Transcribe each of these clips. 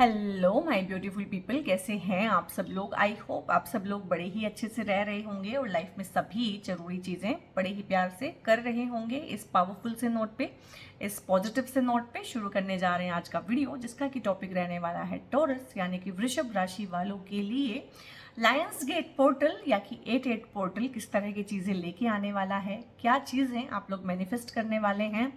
Hello my beautiful people, कैसे हैं आप सब लोग। आई होप आप सब लोग बड़े ही अच्छे से रह रहे होंगे और लाइफ में सभी जरूरी चीज़ें बड़े ही प्यार से कर रहे होंगे। इस पावरफुल से नोट पे, इस पॉजिटिव से नोट पे शुरू करने जा रहे हैं आज का वीडियो, जिसका कि टॉपिक रहने वाला है टॉरस यानी कि वृषभ राशि वालों के लिए लायंस गेट पोर्टल या कि 88 पोर्टल किस तरह की चीज़ें लेके आने वाला है, क्या चीज़ें आप लोग मैनिफेस्ट करने वाले हैं।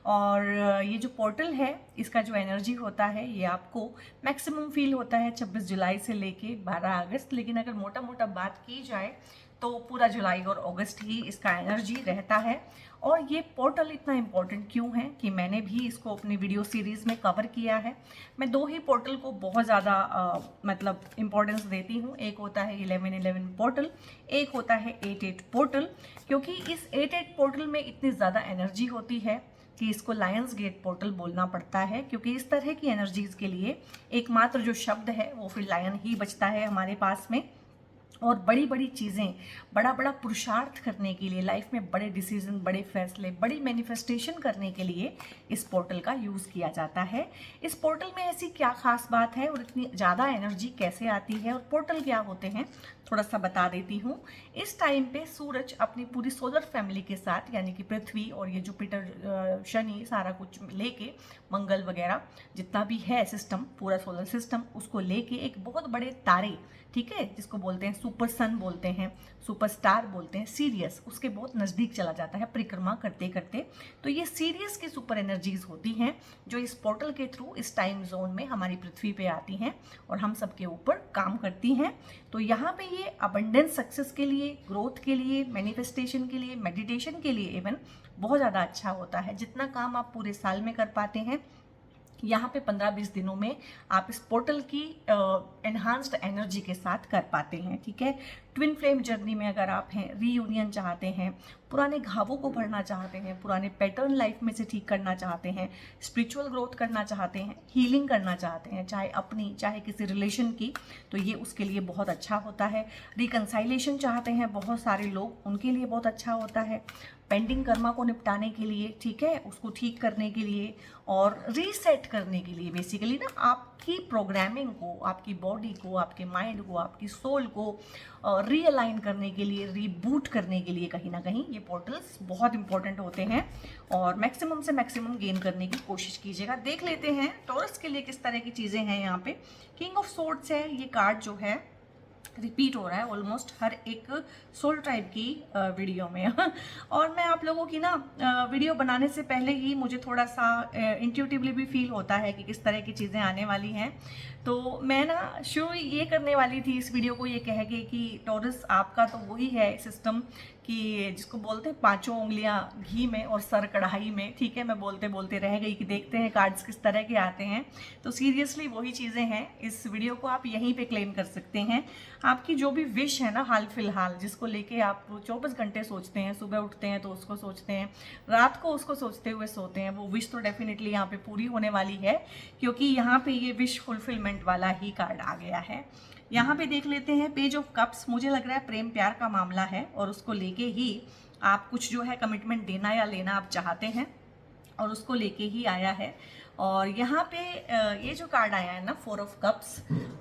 और ये जो पोर्टल है इसका जो एनर्जी होता है ये आपको मैक्सिमम फील होता है 26 जुलाई से लेके 12 अगस्त, लेकिन अगर मोटा मोटा बात की जाए तो पूरा जुलाई और अगस्त ही इसका एनर्जी रहता है। और ये पोर्टल इतना इम्पोर्टेंट क्यों है कि मैंने भी इसको अपनी वीडियो सीरीज़ में कवर किया है। मैं दो ही पोर्टल को बहुत ज़्यादा मतलब इम्पोर्टेंस देती हूँ। एक होता है 1111 पोर्टल, एक होता है 88 पोर्टल, क्योंकि इस 88 पोर्टल में इतनी ज़्यादा एनर्जी होती है कि इसको लायंस गेट पोर्टल बोलना पड़ता है, क्योंकि इस तरह की एनर्जीज़ के लिए एकमात्र जो शब्द है वो फिर लायन ही बचता है हमारे पास में। और बड़ी बड़ी चीज़ें, बड़ा बड़ा पुरुषार्थ करने के लिए, लाइफ में बड़े डिसीजन, बड़े फैसले, बड़ी मैनिफेस्टेशन करने के लिए इस पोर्टल का यूज़ किया जाता है। इस पोर्टल में ऐसी क्या खास बात है और इतनी ज़्यादा एनर्जी कैसे आती है और पोर्टल क्या होते हैं, थोड़ा सा बता देती हूँ। इस टाइम पे सूरज अपनी पूरी सोलर फैमिली के साथ यानी कि पृथ्वी और ये जुपिटर, शनि, सारा कुछ लेके, मंगल वगैरह जितना भी है सिस्टम, पूरा सोलर सिस्टम, उसको लेके एक बहुत बड़े तारे, ठीक है, जिसको बोलते हैं सुपर सन बोलते हैं, सुपर स्टार बोलते हैं, सीरियस, उसके बहुत नज़दीक चला जाता है परिक्रमा करते करते। तो ये सीरियस की सुपर एनर्जीज होती हैं जो इस पोर्टल के थ्रू इस टाइम जोन में हमारी पृथ्वी पे आती हैं और हम सबके ऊपर काम करती हैं। तो यहाँ पे ये अबंडेंस सक्सेस के लिए, ग्रोथ के लिए, मैनिफेस्टेशन के लिए, मेडिटेशन के लिए इवन बहुत ज़्यादा अच्छा होता है। जितना काम आप पूरे साल में कर पाते हैं, यहाँ पे 15-20 दिनों में आप इस पोर्टल की एनहांस्ड एनर्जी के साथ कर पाते हैं। ठीक है, ट्विन फ्लेम जर्नी में अगर आप हैं, रीयूनियन चाहते हैं, पुराने घावों को भरना चाहते हैं, पुराने पैटर्न लाइफ में से ठीक करना चाहते हैं, स्पिरिचुअल ग्रोथ करना चाहते हैं, हीलिंग करना चाहते हैं, चाहे अपनी चाहे किसी रिलेशन की, तो ये उसके लिए बहुत अच्छा होता है। रिकंसाइलेशन चाहते हैं बहुत सारे लोग, उनके लिए बहुत अच्छा होता है। पेंडिंग कर्मा को निपटाने के लिए, ठीक है, उसको ठीक करने के लिए और रीसेट करने के लिए, बेसिकली ना आपकी प्रोग्रामिंग को, आपकी बॉडी को, आपके माइंड को, आपकी सोल को रीअलाइन करने के लिए, रीबूट करने के लिए कहीं ना कहीं ये पोर्टल्स बहुत इंपॉर्टेंट होते हैं। और मैक्सिमम से मैक्सिमम गेन करने की कोशिश कीजिएगा। देख लेते हैं टॉरस के लिए किस तरह की चीज़ें हैं। यहाँ पे किंग ऑफ सोर्ड्स है, ये कार्ड जो है रिपीट हो रहा है ऑलमोस्ट हर एक सोल ट्राइब की वीडियो में और मैं आप लोगों की ना वीडियो बनाने से पहले ही मुझे थोड़ा सा इंट्यूटिवली भी फील होता है कि किस तरह की चीज़ें आने वाली हैं। तो मैं ना शुरू ये करने वाली थी इस वीडियो को ये कह के कि टॉरस आपका तो वही है सिस्टम कि जिसको बोलते हैं पांचों उंगलियां घी में और सर कढ़ाई में। ठीक है, मैं बोलते बोलते रह गई कि देखते हैं कार्ड्स किस तरह के आते हैं। तो सीरियसली वही चीज़ें हैं। इस वीडियो को आप यहीं पे क्लेम कर सकते हैं। आपकी जो भी विश है ना हाल फिलहाल, जिसको लेके आप 24 घंटे सोचते हैं, सुबह उठते हैं तो उसको सोचते हैं, रात को उसको सोचते हुए सोते हैं, वो विश तो डेफिनेटली यहाँ पे पूरी होने वाली है, क्योंकि यहाँ पे ये विश फुलफिलमेंट वाला ही कार्ड आ गया है। यहाँ पे देख लेते हैं पेज ऑफ कप्स। मुझे लग रहा है प्रेम प्यार का मामला है और उसको लेके ही आप कुछ जो है कमिटमेंट देना या लेना आप चाहते हैं और उसको लेके ही आया है। और यहाँ पे ये जो कार्ड आया है ना, 4 of cups,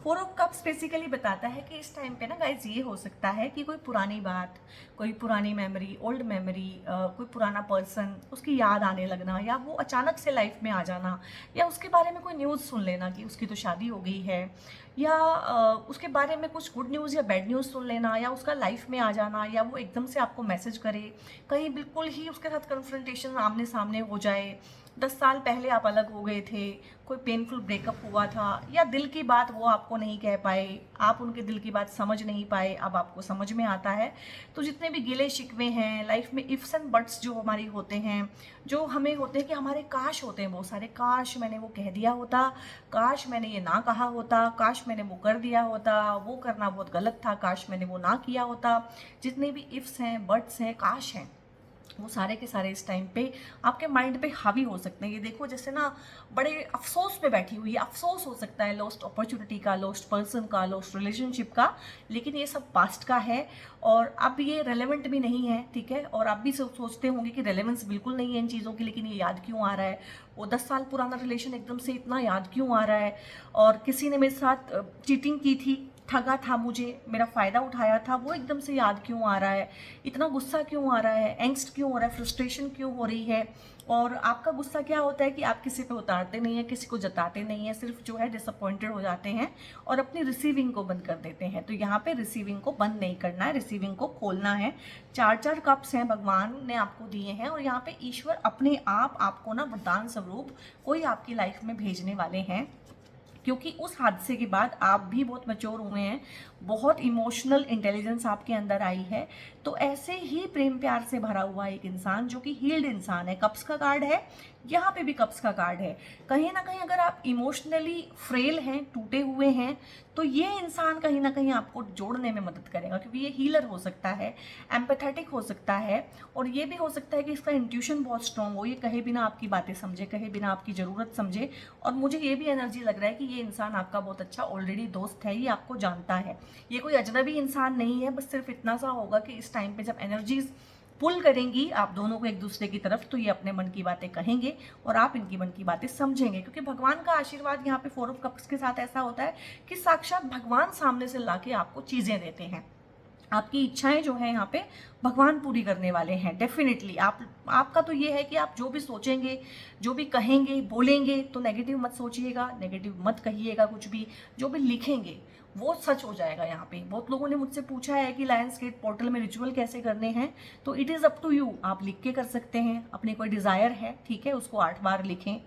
4 of cups basically बताता है कि इस टाइम पे ना गाइज ये हो सकता है कि कोई पुरानी बात, कोई पुरानी मेमोरी, ओल्ड मेमोरी, कोई पुराना पर्सन, उसकी याद आने लगना, या वो अचानक से लाइफ में आ जाना, या उसके बारे में कोई न्यूज़ सुन लेना कि उसकी तो शादी हो गई है, या उसके बारे में कुछ गुड न्यूज़ या बैड न्यूज़ सुन लेना, या उसका लाइफ में आ जाना, या वो एकदम से आपको मैसेज करे, कहीं बिल्कुल ही उसके साथ कन्फ्रंटेशन आमने सामने हो जाए। 10 साल पहले आप अलग हो गए थे, कोई पेनफुल ब्रेकअप हुआ था, या दिल की बात वो आपको नहीं कह पाए, आप उनके दिल की बात समझ नहीं पाए, अब आपको समझ में आता है। तो जितने भी गिले शिकवे हैं लाइफ में, इफ्स एंड बट्स जो हमारी होते हैं, जो हमें होते हैं कि हमारे काश होते हैं बहुत सारे, काश मैंने वो कह दिया होता, काश मैंने ये ना कहा होता, काश मैंने वो कर दिया होता, वो करना बहुत गलत था, काश मैंने वो ना किया होता। जितने भी इफ्स हैं, बट्स हैं, काश हैं, वो सारे के सारे इस टाइम पे आपके माइंड पे हावी हो सकते हैं। ये देखो जैसे ना बड़े अफसोस में बैठी हुई है, अफसोस हो सकता है लॉस्ट अपॉर्चुनिटी का, लॉस्ट पर्सन का, लॉस्ट रिलेशनशिप का, लेकिन ये सब पास्ट का है और अब ये रेलेवेंट भी नहीं है, ठीक है। और आप भी सोचते होंगे कि रेलेवेंस बिल्कुल नहीं है इन चीज़ों की, लेकिन ये याद क्यों आ रहा है, वो 10 साल पुराना रिलेशन एकदम से इतना याद क्यों आ रहा है, और किसी ने मेरे साथ चीटिंग की थी, ठगा था मुझे, मेरा फ़ायदा उठाया था, वो एकदम से याद क्यों आ रहा है, इतना गुस्सा क्यों आ रहा है, एंग्स्ट क्यों हो रहा है, फ्रस्ट्रेशन क्यों हो रही है। और आपका गुस्सा क्या होता है कि आप किसी पे उतारते नहीं हैं, किसी को जताते नहीं हैं, सिर्फ जो है डिसअपॉइंटेड हो जाते हैं और अपनी रिसीविंग को बंद कर देते हैं। तो यहाँ पे रिसीविंग को बंद नहीं करना है, रिसीविंग को खोलना है। 4 कप्स हैं भगवान ने आपको दिए हैं और यहाँ पे ईश्वर अपने आप आपको ना वरदान स्वरूप कोई आपकी लाइफ में भेजने वाले हैं, क्योंकि उस हादसे के बाद आप भी बहुत मैच्योर हुए हैं, बहुत इमोशनल इंटेलिजेंस आपके अंदर आई है। तो ऐसे ही प्रेम प्यार से भरा हुआ एक इंसान जो कि हील्ड इंसान है, कप्स का कार्ड है, यहाँ पे भी कप्स का कार्ड है। कहीं ना कहीं अगर आप इमोशनली फ्रेल हैं, टूटे हुए हैं, तो ये इंसान कहीं ना कहीं आपको जोड़ने में मदद करेगा, क्योंकि ये हीलर हो सकता है, एम्पैथेटिक हो सकता है, और ये भी हो सकता है कि इसका इंट्यूशन बहुत स्ट्रांग हो, ये कहे बिना आपकी बातें समझे, कहे बिना आपकी ज़रूरत समझे। और मुझे ये भी एनर्जी लग रहा है कि ये इंसान आपका बहुत अच्छा ऑलरेडी दोस्त है, ये आपको जानता है, ये कोई अजनबी इंसान नहीं है। बस सिर्फ इतना सा होगा कि इस टाइम पे जब एनर्जीज पुल करेंगी आप दोनों को एक दूसरे की तरफ, तो ये अपने मन की बातें कहेंगे और आप इनकी मन की बातें समझेंगे, क्योंकि भगवान का आशीर्वाद यहाँ पे 4 ऑफ कप्स के साथ ऐसा होता है कि साक्षात भगवान सामने से लाके आपको चीज़ें देते हैं। आपकी इच्छाएं जो है यहाँ पे भगवान पूरी करने वाले हैं डेफिनेटली। आपका तो ये है कि आप जो भी सोचेंगे, जो भी कहेंगे, बोलेंगे, तो नेगेटिव मत सोचिएगा, नेगेटिव मत कहिएगा, कुछ भी जो भी लिखेंगे वो सच हो जाएगा। यहाँ पे बहुत लोगों ने मुझसे पूछा है कि लायंस गेट पोर्टल में रिचुअल कैसे करने हैं, तो it is up to you, आप लिख के कर सकते हैं। अपनी कोई डिज़ायर है, ठीक है, उसको 8 बार लिखें,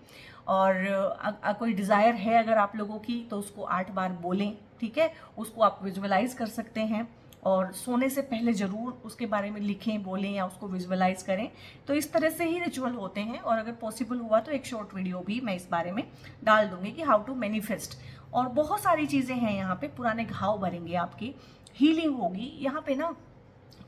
और कोई डिज़ायर है अगर आप लोगों की तो उसको 8 बार बोलें, ठीक है। उसको आप विजुअलाइज कर सकते हैं और सोने से पहले ज़रूर उसके बारे में लिखें, बोलें या उसको विजुअलाइज करें। तो इस तरह से ही रिचुअल होते हैं, और अगर पॉसिबल हुआ तो एक शॉर्ट वीडियो भी मैं इस बारे में डाल दूंगी कि हाउ टू मैनिफेस्ट। और बहुत सारी चीज़ें हैं यहाँ पे, पुराने घाव भरेंगे आपकी, हीलिंग होगी यहाँ पे ना।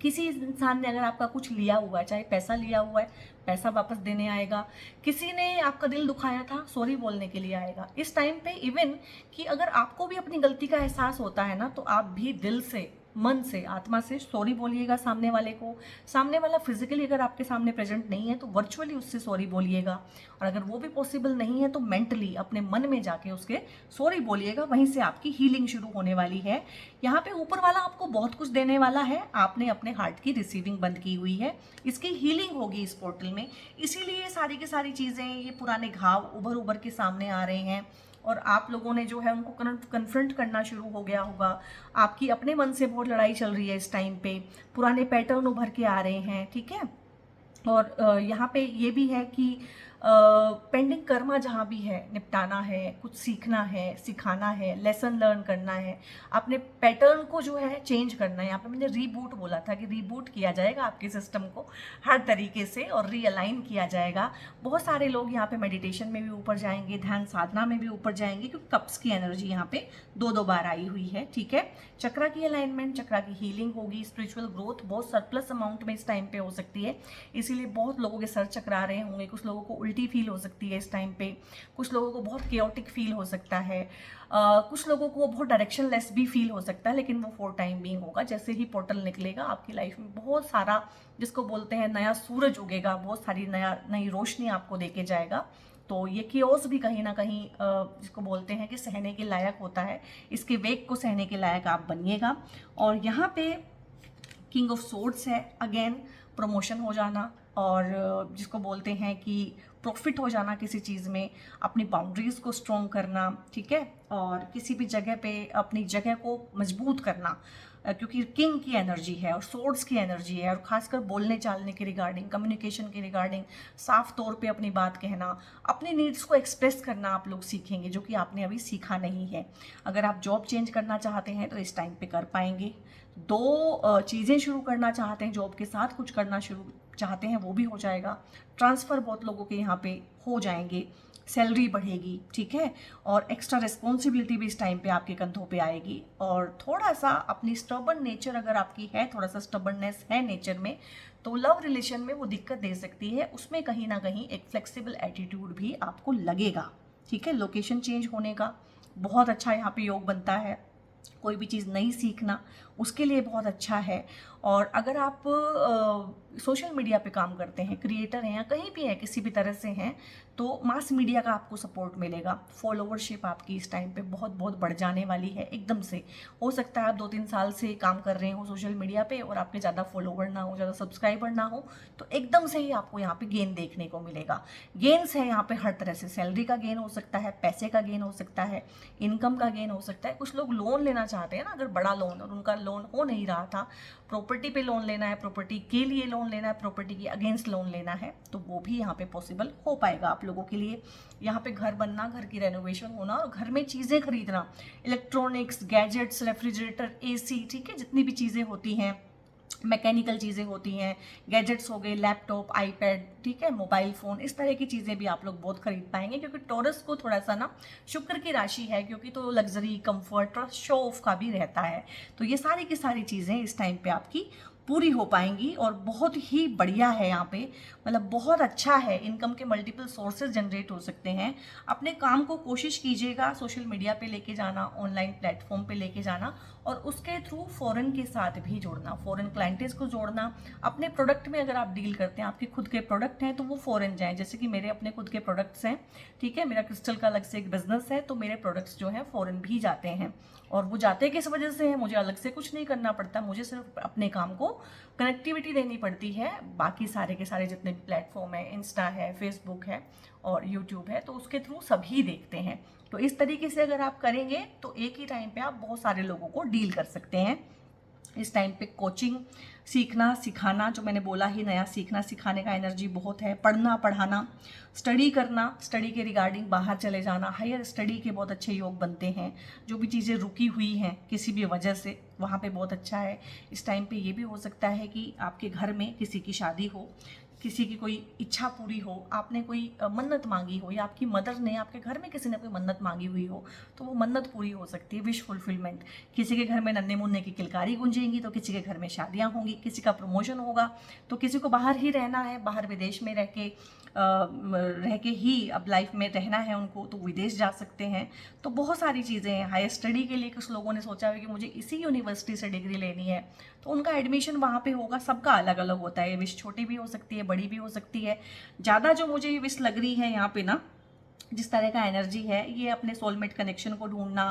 किसी इंसान ने अगर आपका कुछ लिया हुआ है, चाहे पैसा लिया हुआ है, पैसा वापस देने आएगा। किसी ने आपका दिल दुखाया था, सॉरी बोलने के लिए आएगा इस टाइम पे। इवन कि अगर आपको भी अपनी गलती का एहसास होता है ना, तो आप भी दिल से, मन से, आत्मा से सॉरी बोलिएगा सामने वाले को। सामने वाला फिजिकली अगर आपके सामने प्रेजेंट नहीं है तो वर्चुअली उससे सॉरी बोलिएगा, और अगर वो भी पॉसिबल नहीं है तो मेंटली अपने मन में जाके उसके सॉरी बोलिएगा। वहीं से आपकी हीलिंग शुरू होने वाली है। यहाँ पे ऊपर वाला आपको बहुत कुछ देने वाला है, आपने अपने हार्ट की रिसीविंग बंद की हुई है, इसकी हीलिंग होगी इस पोर्टल में। इसीलिए सारी की सारी चीज़ें, ये पुराने घाव उभर उभर के सामने आ रहे हैं, और आप लोगों ने जो है उनको कन्फ्रंट करना शुरू हो गया होगा। आपकी अपने मन से बहुत लड़ाई चल रही है इस टाइम पे, पुराने पैटर्न उभर के आ रहे हैं, ठीक है। और यहाँ पे ये भी है कि पेंडिंग कर्मा जहाँ भी है, निपटाना है, कुछ सीखना है, सिखाना है, लेसन लर्न करना है, अपने पैटर्न को जो है चेंज करना है। यहाँ पे मैंने रीबूट बोला था कि रीबूट किया जाएगा आपके सिस्टम को हर तरीके से और रीअलाइन किया जाएगा। बहुत सारे लोग यहाँ पे मेडिटेशन में भी ऊपर जाएंगे, ध्यान साधना में भी ऊपर जाएंगे, क्योंकि कप्स की एनर्जी यहाँ पे 2-2 बार आई हुई है, ठीक है। चक्रा की अलाइनमेंट, चक्रा की हीलिंग होगी, स्पिरिचुअल ग्रोथ बहुत सरप्लस अमाउंट में इस टाइम पे हो सकती है, इसीलिए बहुत लोगों के सर चकरा रहे होंगे। कुछ लोगों को उल्टी फील हो सकती है इस टाइम पे, कुछ लोगों को बहुत केओटिक फील हो सकता है, कुछ लोगों को बहुत डायरेक्शन लेस भी फील हो सकता है, लेकिन वो फॉर टाइम बीइंग होगा। जैसे ही पोर्टल निकलेगा आपकी लाइफ में बहुत सारा, जिसको बोलते हैं नया सूरज उगेगा, बहुत सारी नई रोशनी आपको देके जाएगा। तो ये कियोस भी कहीं ना कहीं जिसको बोलते हैं कि सहने के लायक होता है, इसके वेग को सहने के लायक आप बनिएगा। और यहाँ पे किंग ऑफ सोर्ड्स है, अगेन प्रमोशन हो जाना, और जिसको बोलते हैं कि प्रॉफिट हो जाना किसी चीज़ में, अपनी बाउंड्रीज़ को स्ट्रॉन्ग करना, ठीक है, और किसी भी जगह पे अपनी जगह को मजबूत करना, क्योंकि किंग की एनर्जी है और सोर्ड्स की एनर्जी है, और खासकर बोलने चालने के रिगार्डिंग, कम्युनिकेशन के रिगार्डिंग, साफ तौर पे अपनी बात कहना, अपने नीड्स को एक्सप्रेस करना आप लोग सीखेंगे, जो कि आपने अभी सीखा नहीं है। अगर आप जॉब चेंज करना चाहते हैं तो इस टाइम पे कर पाएंगे। 2 चीज़ें शुरू करना चाहते हैं, जॉब के साथ कुछ करना शुरू चाहते हैं, वो भी हो जाएगा। ट्रांसफ़र बहुत लोगों के यहाँ पे हो जाएंगे। सैलरी बढ़ेगी, ठीक है, और एक्स्ट्रा रिस्पॉन्सिबिलिटी भी इस टाइम पे आपके कंधों पे आएगी। और थोड़ा सा अपनी स्टबर्न नेचर अगर आपकी है, थोड़ा सा स्टबर्ननेस है नेचर में, तो लव रिलेशन में वो दिक्कत दे सकती है। उसमें कहीं ना कहीं एक फ्लेक्सिबल एटीट्यूड भी आपको लगेगा, ठीक है। लोकेशन चेंज होने का बहुत अच्छा यहाँ पे योग बनता है। कोई भी चीज़ नई सीखना उसके लिए बहुत अच्छा है। और अगर आप सोशल मीडिया पे काम करते हैं, क्रिएटर हैं या कहीं भी हैं, किसी भी तरह से हैं, तो मास मीडिया का आपको सपोर्ट मिलेगा। फॉलोवरशिप आपकी इस टाइम पे बहुत बहुत बढ़ जाने वाली है एकदम से। हो सकता है आप 2-3 साल से काम कर रहे हो सोशल मीडिया पे और आपके ज़्यादा फॉलोवर ना हो, ज़्यादा सब्सक्राइबर ना हो, तो एकदम से ही आपको यहाँ पे गेन देखने को मिलेगा। गेन्स है यहाँ पे हर तरह से, सैलरी का गेन हो सकता है, पैसे का गेन हो सकता है, इनकम का गेन हो सकता है। कुछ लोग लोन लेना चाहते हैं ना, अगर बड़ा लोन और उनका लोन हो नहीं रहा था, प्रॉपर्टी पे लोन लेना है, प्रॉपर्टी के लिए लोन लेना है, प्रॉपर्टी के अगेंस्ट लोन लेना है, तो वो भी यहाँ पे पॉसिबल हो पाएगा आप लोगों के लिए। यहाँ पे घर बनना, घर की रेनोवेशन होना और घर में चीज़ें खरीदना, इलेक्ट्रॉनिक्स, गैजेट्स, रेफ्रिजरेटर, एसी, ठीक है, जितनी भी चीज़ें होती हैं, मैकेनिकल चीज़ें होती हैं, गैजेट्स हो गए, लैपटॉप, आईपैड, ठीक है, मोबाइल फ़ोन, इस तरह की चीज़ें भी आप लोग बहुत खरीद पाएंगे। क्योंकि टॉरस को थोड़ा सा ना शुक्र की राशि है, क्योंकि तो लग्जरी, कंफर्ट और शो ऑफ का भी रहता है। तो ये सारी की सारी चीज़ें इस टाइम पे आपकी पूरी हो पाएंगी और बहुत ही बढ़िया है यहाँ पे, मतलब बहुत अच्छा है। इनकम के मल्टीपल सोर्सेज जनरेट हो सकते हैं। अपने काम को कोशिश कीजिएगा सोशल मीडिया पे लेके जाना, ऑनलाइन प्लेटफॉर्म पे लेके जाना और उसके थ्रू फॉरेन के साथ भी जोड़ना, फॉरेन क्लाइंटेज को जोड़ना। अपने प्रोडक्ट में अगर आप डील करते हैं, आपके खुद के प्रोडक्ट हैं, तो वो फॉरेन जाएं। जैसे कि मेरे अपने खुद के प्रोडक्ट्स हैं, ठीक है, मेरा क्रिस्टल का अलग से एक बिजनेस है, तो मेरे प्रोडक्ट्स जो हैं फॉरेन भी जाते हैं। और वो जाते किस वजह से है, मुझे अलग से कुछ नहीं करना पड़ता, मुझे सिर्फ अपने काम को कनेक्टिविटी देनी पड़ती है। बाकी सारे के सारे जितने भी प्लेटफॉर्म है, इंस्टा है, फेसबुक है और यूट्यूब है, तो उसके थ्रू सभी देखते हैं। तो इस तरीके से अगर आप करेंगे तो एक ही टाइम पे आप बहुत सारे लोगों को डील कर सकते हैं। इस टाइम पे कोचिंग, सीखना सिखाना, जो मैंने बोला ही, नया सीखना सिखाने का एनर्जी बहुत है। पढ़ना पढ़ाना, स्टडी करना, स्टडी के रिगार्डिंग बाहर चले जाना, हायर स्टडी के बहुत अच्छे योग बनते हैं। जो भी चीज़ें रुकी हुई हैं किसी भी वजह से, वहाँ पे बहुत अच्छा है। इस टाइम पे ये भी हो सकता है कि आपके घर में किसी की शादी हो, किसी की कोई इच्छा पूरी हो, आपने कोई मन्नत मांगी हो, या आपकी मदर ने, आपके घर में किसी ने कोई मन्नत मांगी हुई हो, तो वो मन्नत पूरी हो सकती है, विश फुलफिलमेंट। किसी के घर में नन्हे मुन्ने की किलकारी गूंजेंगी, तो किसी के घर में शादियां होंगी, किसी का प्रमोशन होगा, तो किसी को बाहर ही रहना है, बाहर विदेश में रह के ही अब लाइफ में रहना है उनको, तो विदेश जा सकते हैं। तो बहुत सारी चीज़ें हैं। हायर स्टडी के लिए कुछ लोगों ने सोचा है कि मुझे इसी यूनिवर्सिटी से डिग्री लेनी है, तो उनका एडमिशन वहाँ पे होगा। सबका अलग अलग होता है, ये विश छोटी भी हो सकती है, बड़ी भी हो सकती है। ज़्यादा जो मुझे विश लग रही है यहाँ पे ना, जिस तरह का एनर्जी है, ये अपने सोलमेट कनेक्शन को ढूंढना,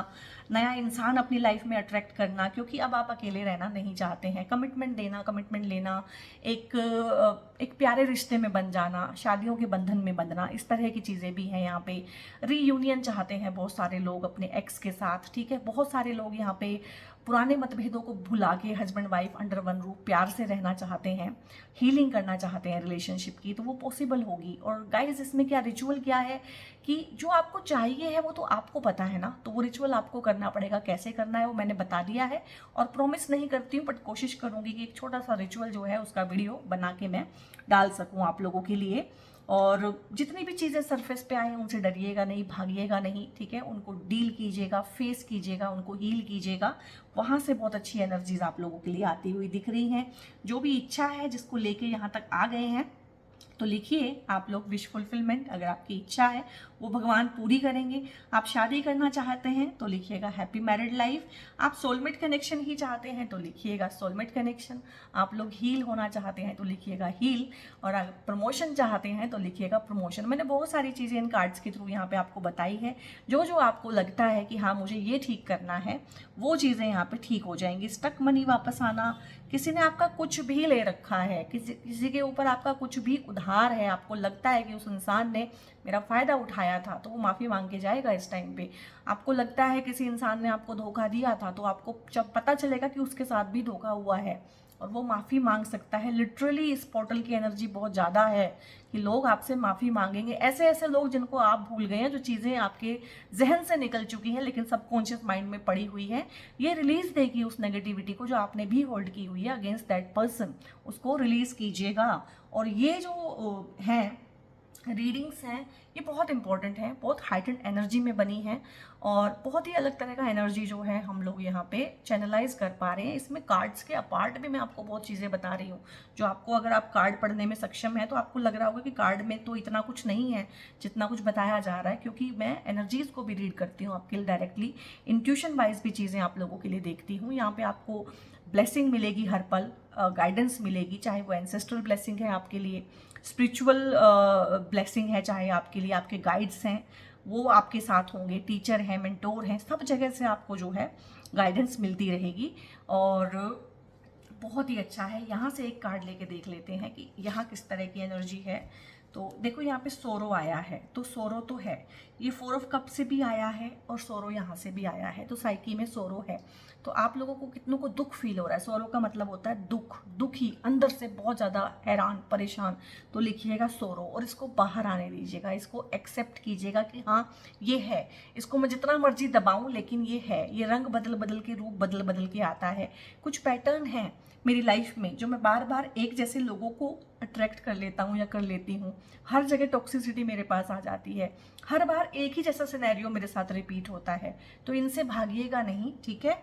नया इंसान अपनी लाइफ में अट्रैक्ट करना, क्योंकि अब आप अकेले रहना नहीं चाहते हैं। कमिटमेंट देना, कमिटमेंट लेना, एक प्यारे रिश्ते में बन जाना, शादियों के बंधन में बंधना, इस तरह की चीज़ें भी हैं यहाँ पे। रीयूनियन चाहते हैं बहुत सारे लोग अपने एक्स के साथ, ठीक है। बहुत सारे लोग यहाँ पे पुराने मतभेदों को भुला के husband wife under one roof प्यार से रहना चाहते हैं, हीलिंग करना चाहते हैं रिलेशनशिप की, तो वो पॉसिबल होगी। और गाइस, इसमें क्या रिचुअल क्या है कि जो आपको चाहिए है वो तो आपको पता है ना, तो वो रिचुअल आपको करना पड़ेगा। कैसे करना है वो मैंने बता दिया है, और प्रॉमिस नहीं करती हूँ, बट कोशिश करूँगी कि एक छोटा सा रिचुअल जो है उसका वीडियो बना के मैं डाल सकूँ आप लोगों के लिए। और जितनी भी चीज़ें सरफेस पे आए उनसे डरिएगा नहीं, भागिएगा नहीं, ठीक है। उनको डील कीजिएगा, फेस कीजिएगा, उनको हील कीजिएगा। वहाँ से बहुत अच्छी एनर्जीज आप लोगों के लिए आती हुई दिख रही हैं। जो भी इच्छा है, जिसको लेके यहाँ तक आ गए हैं, तो लिखिए आप लोग विश फुलफिलमेंट। अगर आपकी इच्छा है वो भगवान पूरी करेंगे। आप शादी करना चाहते हैं तो लिखिएगा हैप्पी मैरिड लाइफ। आप सोलमेट कनेक्शन ही चाहते हैं तो लिखिएगा सोलमेट कनेक्शन। आप लोग हील होना चाहते हैं तो लिखिएगा हील। और अगर प्रमोशन चाहते हैं तो लिखिएगा प्रमोशन। मैंने बहुत सारी चीज़ें इन कार्ड्स के थ्रू यहाँ पे आपको बताई है। जो जो आपको लगता है कि हाँ मुझे ये ठीक करना है, वो चीज़ें यहाँ पे ठीक हो जाएंगी। स्टक मनी वापस आना, किसी ने आपका कुछ भी ले रखा है, किसी के ऊपर आपका कुछ भी उधार है, आपको लगता है कि उस इंसान ने मेरा फ़ायदा उठाया था, तो वो माफ़ी मांग के जाएगा इस टाइम पे। आपको लगता है किसी इंसान ने आपको धोखा दिया था, तो आपको जब पता चलेगा कि उसके साथ भी धोखा हुआ है और वो माफ़ी मांग सकता है। लिटरली इस पोर्टल की एनर्जी बहुत ज़्यादा है कि लोग आपसे माफ़ी मांगेंगे। ऐसे ऐसे लोग जिनको आप भूल गए हैं, जो चीज़ें आपके जहन से निकल चुकी हैं लेकिन सबकॉन्शियस माइंड में पड़ी हुई हैं, ये रिलीज़ देगी उस नेगेटिविटी को जो आपने भी होल्ड की हुई है अगेंस्ट दैट पर्सन, उसको रिलीज़ कीजिएगा। और ये जो हैं रीडिंग्स हैं, ये बहुत इंपॉर्टेंट है, बहुत हाइटेंड एनर्जी में बनी है और बहुत ही अलग तरह का एनर्जी जो है हम लोग यहाँ पे चैनलाइज कर पा रहे हैं। इसमें कार्ड्स के अपार्ट भी मैं आपको बहुत चीज़ें बता रही हूँ जो आपको, अगर आप कार्ड पढ़ने में सक्षम है तो आपको लग रहा होगा कि कार्ड में तो इतना कुछ नहीं है जितना कुछ बताया जा रहा है, क्योंकि मैं एनर्जीज को भी रीड करती हूँ आपके लिए डायरेक्टली, इंट्यूशन वाइज भी चीज़ें आप लोगों के लिए देखती हूँ। यहाँ पे आपको ब्लेसिंग मिलेगी हर पल, गाइडेंस मिलेगी, चाहे वो एंसेस्ट्रल ब्लेसिंग है आपके लिए, स्पिरिचुअल ब्लेसिंग है, चाहे आपके लिए आपके गाइड्स हैं वो आपके साथ होंगे, टीचर हैं, मेंटोर हैं, सब जगह से आपको जो है गाइडेंस मिलती रहेगी और बहुत ही अच्छा है। यहाँ से एक कार्ड लेके देख लेते हैं कि यहाँ किस तरह की एनर्जी है। तो देखो यहाँ पे सोरो आया है, तो सोरो तो है, ये 4 ऑफ कप से भी आया है और सोरो यहाँ से भी आया है, तो साइकी में सोरो है। तो आप लोगों को कितनों को दुख फील हो रहा है, सोरो का मतलब होता है दुख, दुखी, अंदर से बहुत ज़्यादा हैरान परेशान, तो लिखिएगा सोरो और इसको बाहर आने दीजिएगा, इसको एक्सेप्ट कीजिएगा कि हाँ ये है, इसको मैं जितना मर्जी दबाऊं लेकिन ये है, ये रंग बदल बदल के, रूप बदल बदल के आता है। कुछ पैटर्न है मेरी लाइफ में जो मैं बार बार एक जैसे लोगों को अट्रैक्ट कर लेता हूँ या कर लेती हूँ, हर जगह टॉक्सिसिटी मेरे पास आ जाती है, हर बार एक ही जैसा सिनेरियो मेरे साथ रिपीट होता है, तो इनसे भागिएगा नहीं, ठीक है।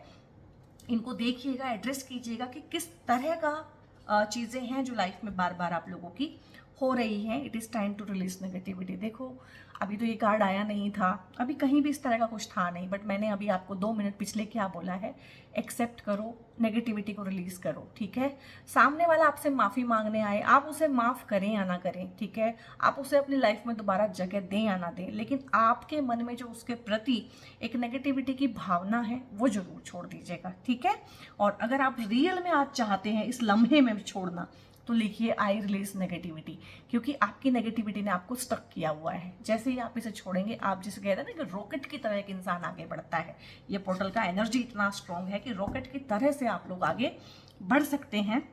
इनको देखिएगा, एड्रेस कीजिएगा कि किस तरह का चीज़ें हैं जो लाइफ में बार बार आप लोगों की हो रही हैं। It is time to release negativity. देखो अभी तो ये कार्ड आया नहीं था, अभी कहीं भी इस तरह का कुछ था नहीं, बट मैंने अभी आपको 2 मिनट पिछले क्या बोला है, एक्सेप्ट करो, नेगेटिविटी को रिलीज करो, ठीक है। सामने वाला आपसे माफ़ी मांगने आए, आप उसे माफ़ करें या ना करें, ठीक है, आप उसे अपनी लाइफ में दोबारा जगह दें या ना दें, लेकिन आपके मन में जो उसके प्रति एक नेगेटिविटी की भावना है वो जरूर छोड़ दीजिएगा, ठीक है। और अगर आप रियल में आज चाहते हैं इस लम्हे में छोड़ना, तो लिखिए आई रिलीज नेगेटिविटी, क्योंकि आपकी नेगेटिविटी ने आपको स्टक किया हुआ है। जैसे ही आप इसे छोड़ेंगे, आप जिसे कहते हैं ना कि रॉकेट की तरह एक इंसान आगे बढ़ता है, ये पोर्टल का एनर्जी इतना स्ट्रांग है कि रॉकेट की तरह से आप लोग आगे बढ़ सकते हैं।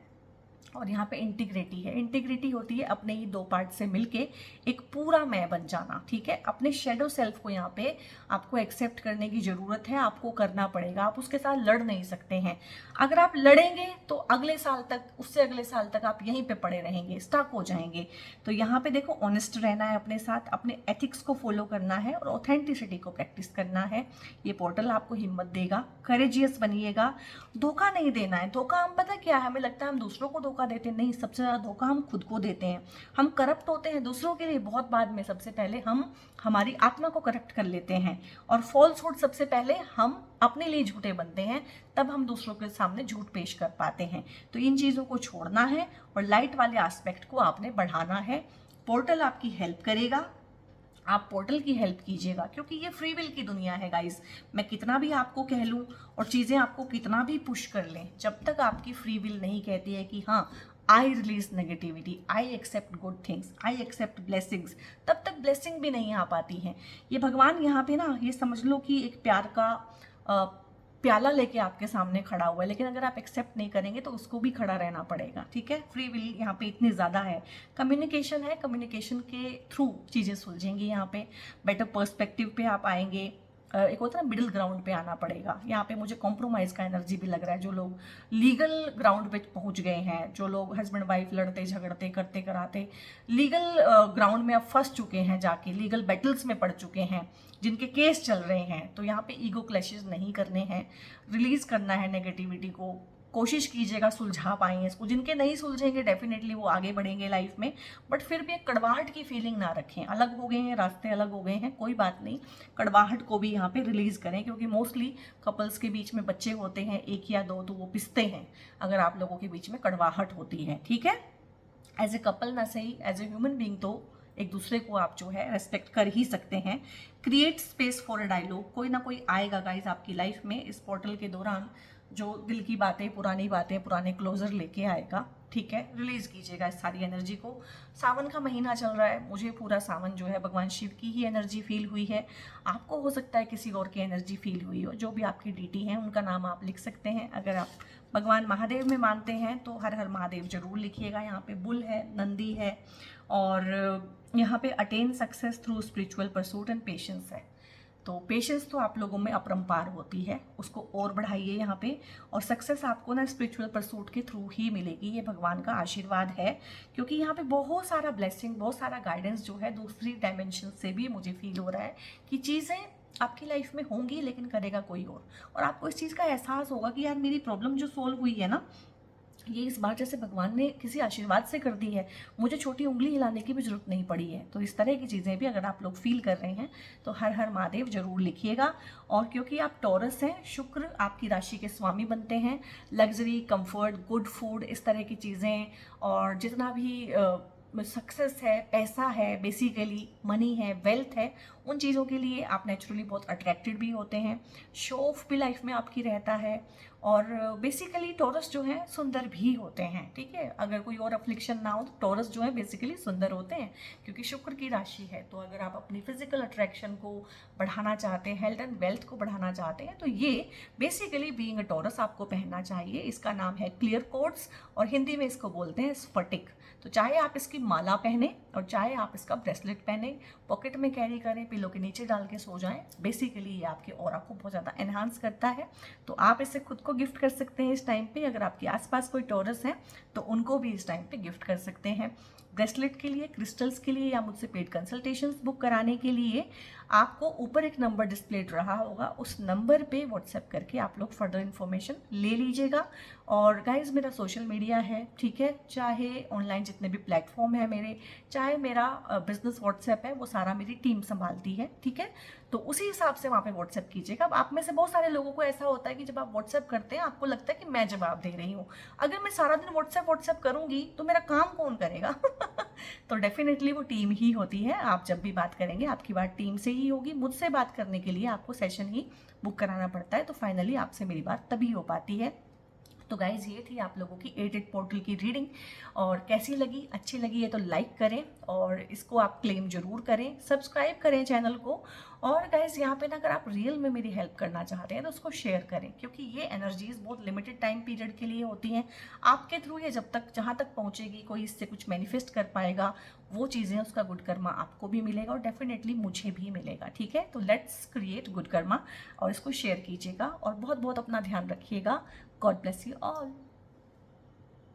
और यहाँ पे इंटीग्रिटी है, इंटीग्रिटी होती है अपने ही 2 पार्ट से मिलके एक पूरा मैं बन जाना, ठीक है। अपने शेडो सेल्फ को यहाँ पे आपको एक्सेप्ट करने की ज़रूरत है, आपको करना पड़ेगा, आप उसके साथ लड़ नहीं सकते हैं। अगर आप लड़ेंगे तो अगले साल तक, उससे अगले साल तक आप यहीं पे पड़े रहेंगे, स्टक हो जाएंगे। तो यहाँ पे देखो ऑनेस्ट रहना है अपने साथ, अपने एथिक्स को फॉलो करना है और ऑथेंटिसिटी को प्रैक्टिस करना है। ये पोर्टल आपको हिम्मत देगा, करेजियस बनिएगा, धोखा नहीं देना है। धोखा हम पता क्या है, हमें लगता है हम दूसरों को धोखा देते हैं, नहीं, सबसे ज़्यादा धोखा हम खुद को देते हैं। हम करप्ट होते हैं दूसरों के लिए बहुत बाद में, सबसे पहले हम हमारी आत्मा को करेक्ट कर लेते हैं, और फॉल्सहुड सबसे पहले हम अपने लिए झूठे बनते हैं, तब हम दूसरों के सामने झूठ पेश कर पाते हैं। तो इन चीज़ों को छोड़ना है और लाइट वाले एस्पेक्ट को आपने बढ़ाना है। पोर्टल आपकी हेल्प करेगा, आप पोर्टल की हेल्प कीजिएगा, क्योंकि ये फ्री विल की दुनिया है गाइस। मैं कितना भी आपको कह लूँ और चीज़ें आपको कितना भी पुश कर लें, जब तक आपकी फ्री विल नहीं कहती है कि हाँ I release negativity, I accept good things, I accept blessings, तब तक ब्लेसिंग भी नहीं आ पाती है। ये भगवान यहाँ पे ना, ये समझ लो कि एक प्यार का प्याला लेके आपके सामने खड़ा हुआ है, लेकिन अगर आप एक्सेप्ट नहीं करेंगे तो उसको भी खड़ा रहना पड़ेगा, ठीक है। फ्री विल यहाँ पे इतनी ज़्यादा है। कम्युनिकेशन है, कम्युनिकेशन के थ्रू चीज़ें सुलझेंगी, यहाँ पे बेटर पर्सपेक्टिव पे आप आएंगे। एक होता है ना मिडिल ग्राउंड पे आना पड़ेगा। यहाँ पे मुझे कॉम्प्रोमाइज़ का एनर्जी भी लग रहा है। जो लोग लीगल ग्राउंड पे पहुँच गए हैं, जो लोग हस्बैंड वाइफ लड़ते झगड़ते करते कराते लीगल ग्राउंड में अब फंस चुके हैं, जाके लीगल बैटल्स में पड़ चुके हैं, जिनके केस चल रहे हैं, तो यहाँ पे ईगो क्लैशेस नहीं करने हैं, रिलीज करना है नेगेटिविटी को। कोशिश कीजिएगा सुलझा पाएंगे इसको, जिनके नहीं सुलझेंगे डेफिनेटली वो आगे बढ़ेंगे लाइफ में, बट फिर भी एक कड़वाहट की फीलिंग ना रखें। अलग हो गए हैं, रास्ते अलग हो गए हैं, कोई बात नहीं, कड़वाहट को भी यहाँ पे रिलीज करें, क्योंकि मोस्टली कपल्स के बीच में बच्चे होते हैं 1 या 2, तो वो पिसते हैं अगर आप लोगों के बीच में कड़वाहट होती है, ठीक है। एज ए कपल ना सही, एज ए ह्यूमन बींग तो एक दूसरे को आप जो है रेस्पेक्ट कर ही सकते हैं। Create space for a dialogue, कोई ना कोई आएगा गाइज आपकी लाइफ में इस पोर्टल के दौरान, जो दिल की बातें, पुराने क्लोजर लेके आएगा, ठीक है। रिलीज कीजिएगा इस सारी एनर्जी को। सावन का महीना चल रहा है, मुझे पूरा सावन जो है भगवान शिव की ही एनर्जी फील हुई है। आपको हो सकता है किसी और की एनर्जी फील हुई हो। जो भी आपकी डीटी है उनका नाम आप लिख सकते हैं। अगर आप भगवान महादेव में मानते हैं तो हर हर महादेव जरूर लिखिएगा। यहाँ पे बुल है, नंदी है, और यहाँ पे attain success through spiritual pursuit and patience है। तो पेशेंस तो आप लोगों में अपरंपार होती है, उसको और बढ़ाइए यहाँ पे। और सक्सेस आपको ना स्पिरिचुअल परसूट के थ्रू ही मिलेगी, ये भगवान का आशीर्वाद है, क्योंकि यहाँ पे बहुत सारा ब्लेसिंग, बहुत सारा गाइडेंस जो है दूसरी डायमेंशन से भी मुझे फील हो रहा है कि चीज़ें आपकी लाइफ में होंगी लेकिन करेगा कोई और आपको इस चीज़ का एहसास होगा कि यार मेरी प्रॉब्लम जो सोल्व हुई है ना, ये इस बार जैसे भगवान ने किसी आशीर्वाद से कर दी है, मुझे छोटी उंगली हिलाने की भी जरूरत नहीं पड़ी है। तो इस तरह की चीज़ें भी अगर आप लोग फील कर रहे हैं तो हर हर महादेव जरूर लिखिएगा। और क्योंकि आप टॉरस हैं, शुक्र आपकी राशि के स्वामी बनते हैं, लग्जरी, कंफर्ट, गुड फूड, इस तरह की चीज़ें, और जितना भी सक्सेस है, पैसा है, बेसिकली मनी है, वेल्थ है, उन चीज़ों के लिए आप नेचुरली बहुत अट्रैक्टेड भी होते हैं। शो ऑफ भी लाइफ में आपकी रहता है। और बेसिकली टॉरस जो है सुंदर भी होते हैं, ठीक है। अगर कोई और अफ्लिक्शन ना हो तो टॉरस जो है बेसिकली सुंदर होते हैं, क्योंकि शुक्र की राशि है। तो अगर आप अपनी फिजिकल अट्रैक्शन को बढ़ाना चाहते हैं, हेल्थ एंड वेल्थ को बढ़ाना चाहते हैं, तो ये बेसिकली बीइंग अ टॉरस आपको पहनना चाहिए। इसका नाम है क्लियर कोट्स और हिंदी में इसको बोलते हैं स्फटिक। तो चाहे आप इसकी माला पहने और चाहे आप इसका ब्रेसलेट पहने, पॉकेट में कैरी करें, पिलो के नीचे डाल के सो जाएं, बेसिकली ये आपके ऑरा को बहुत ज़्यादा एनहांस करता है। तो आप इसे खुद को गिफ्ट कर सकते हैं इस टाइम पे। अगर आपके आसपास कोई टॉरस है तो उनको भी इस टाइम पे गिफ्ट कर सकते हैं। ब्रेसलेट के लिए, क्रिस्टल्स के लिए या मुझसे पेड कंसल्टेशंस बुक कराने के लिए आपको ऊपर एक नंबर डिस्प्लेड रहा होगा, उस नंबर पे व्हाट्सएप करके आप लोग फर्दर इन्फॉर्मेशन ले लीजिएगा। और गाइज मेरा सोशल मीडिया है, ठीक है, चाहे ऑनलाइन जितने भी प्लेटफॉर्म है मेरे, चाहे मेरा बिजनेस व्हाट्सएप है, वो सारा मेरी टीम संभालती है, ठीक है। तो उसी हिसाब से वहाँ पे व्हाट्सएप कीजिएगा। अब आप में से बहुत सारे लोगों को ऐसा होता है कि जब आप व्हाट्सएप करते हैं आपको लगता है कि मैं जवाब दे रही हूँ। अगर मैं सारा दिन व्हाट्सएप करूँगी तो मेरा काम कौन करेगा? तो डेफिनेटली वो टीम ही होती है। आप जब भी बात करेंगे आपकी बात टीम से ही होगी। मुझसे बात करने के लिए आपको सेशन ही बुक कराना पड़ता है, तो फाइनली आपसे मेरी बात तभी हो पाती है। तो गाइज ये थी आप लोगों की 88 पोर्टल की रीडिंग। और कैसी लगी, अच्छी लगी है तो लाइक करें और इसको आप क्लेम जरूर करें, सब्सक्राइब करें चैनल को। और गाइज यहाँ पे ना अगर आप रियल में मेरी हेल्प करना चाहते हैं तो उसको शेयर करें, क्योंकि ये एनर्जीज बहुत लिमिटेड टाइम पीरियड के लिए होती हैं। आपके थ्रू ये जब तक जहाँ तक पहुँचेगी, कोई इससे कुछ मैनिफेस्ट कर पाएगा, वो चीज़ें, उसका गुड कर्मा आपको भी मिलेगा और डेफिनेटली मुझे भी मिलेगा, ठीक है। तो लेट्स क्रिएट गुड कर्मा और इसको शेयर कीजिएगा और बहुत बहुत अपना ध्यान रखिएगा। God bless you all.